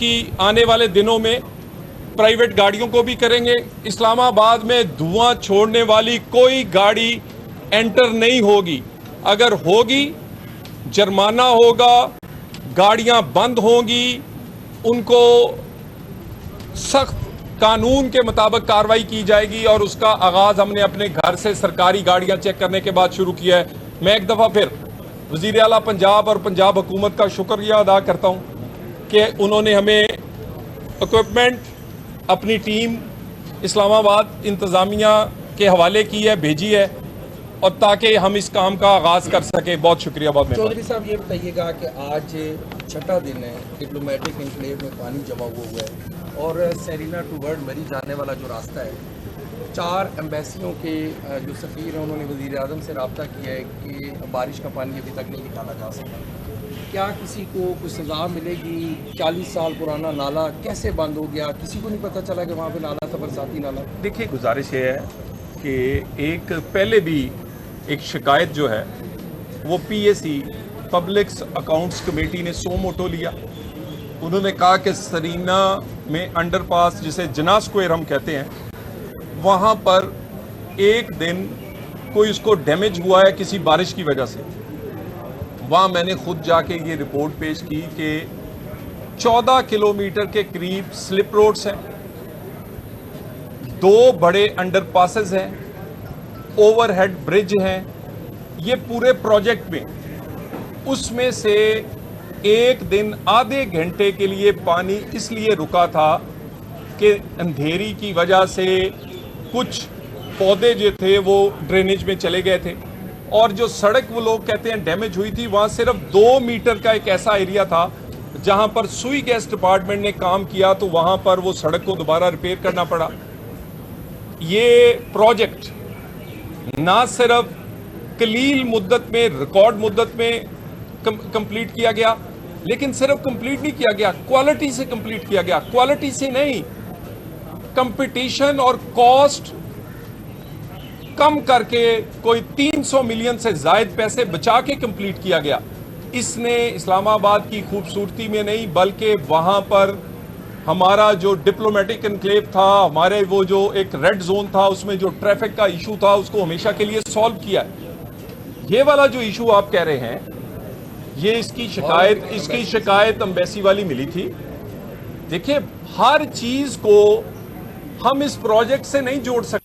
की आने वाले दिनों में प्राइवेट गाड़ियों को भी करेंगे। इस्लामाबाद में धुआं छोड़ने वाली कोई गाड़ी एंटर नहीं होगी। अगर होगी जुर्माना होगा, गाड़ियां बंद होंगी, उनको सख्त कानून के मुताबिक कार्रवाई की जाएगी और उसका आगाज हमने अपने घर से सरकारी गाड़ियां चेक करने के बाद शुरू किया है। मैं एक दफ़ा फिर वज़ीर आला पंजाब और पंजाब हुकूमत का शुक्रिया अदा करता हूं कि उन्होंने हमें इक्विपमेंट, अपनी टीम इस्लामाबाद इंतज़ामिया के हवाले की है, भेजी है, और ताकि हम इस काम का आगाज़ कर सकें। बहुत शुक्रिया, बहुत मेहरबानी। चौधरी साहब, ये बताइएगा कि आज छठा दिन है, डिप्लोमेटिक इनक्लेव में पानी जमा हुआ है और सेरिना टू वर्ल्ड मरी जाने वाला जो रास्ता है, 4 एम्बेसियों के जो सफ़ीर हैं उन्होंने वज़ीर आज़म से रब्ता किया है कि बारिश का पानी अभी तक नहीं निकाला जा सका। क्या किसी को कुछ सज़ा मिलेगी? 40 साल पुराना नाला कैसे बंद हो गया? किसी को नहीं पता चला कि वहाँ पे नाला था, बरसाती नाला। देखिए, गुजारिश ये है कि एक पहले भी एक शिकायत जो है वो PAC पब्लिक अकाउंट्स कमेटी ने सो मोटो लिया। उन्होंने कहा कि सरीना में अंडरपास, जिसे जना स्क्वायर हम कहते हैं, वहाँ पर एक दिन कोई उसको डैमेज हुआ है किसी बारिश की वजह से। वहाँ मैंने खुद जाके ये रिपोर्ट पेश की कि 14 किलोमीटर के करीब स्लिप रोड्स हैं, 2 बड़े अंडरपासेस हैं, ओवरहेड ब्रिज हैं। ये पूरे प्रोजेक्ट में उसमें से एक दिन आधे घंटे के लिए पानी इसलिए रुका था कि अंधेरी की वजह से कुछ पौधे जो थे वो ड्रेनेज में चले गए थे, और जो सड़क वो लोग कहते हैं डैमेज हुई थी, वहाँ सिर्फ 2 मीटर का एक ऐसा एरिया था जहाँ पर सुई गैस डिपार्टमेंट ने काम किया, तो वहाँ पर वो सड़क को दोबारा रिपेयर करना पड़ा। ये प्रोजेक्ट ना सिर्फ कलील मुद्दत में, रिकॉर्ड मुद्दत में कंप्लीट किया गया, लेकिन सिर्फ कंप्लीट नहीं किया गया, क्वालिटी से कंप्लीट किया गया। क्वालिटी से नहीं, कंपटीशन और कॉस्ट कम करके कोई 300 मिलियन से जायद पैसे बचा के कंप्लीट किया गया। इसने इस्लामाबाद की खूबसूरती में नहीं, बल्कि वहां पर हमारा जो डिप्लोमेटिक एनक्लेव था, हमारे वो जो एक रेड जोन था, उसमें जो ट्रैफिक का इशू था, उसको हमेशा के लिए सॉल्व किया। ये वाला जो इशू आप कह रहे हैं, ये इसकी शिकायत एम्बेसी वाली मिली थी। देखिए, हर चीज को हम इस प्रोजेक्ट से नहीं जोड़ सकते।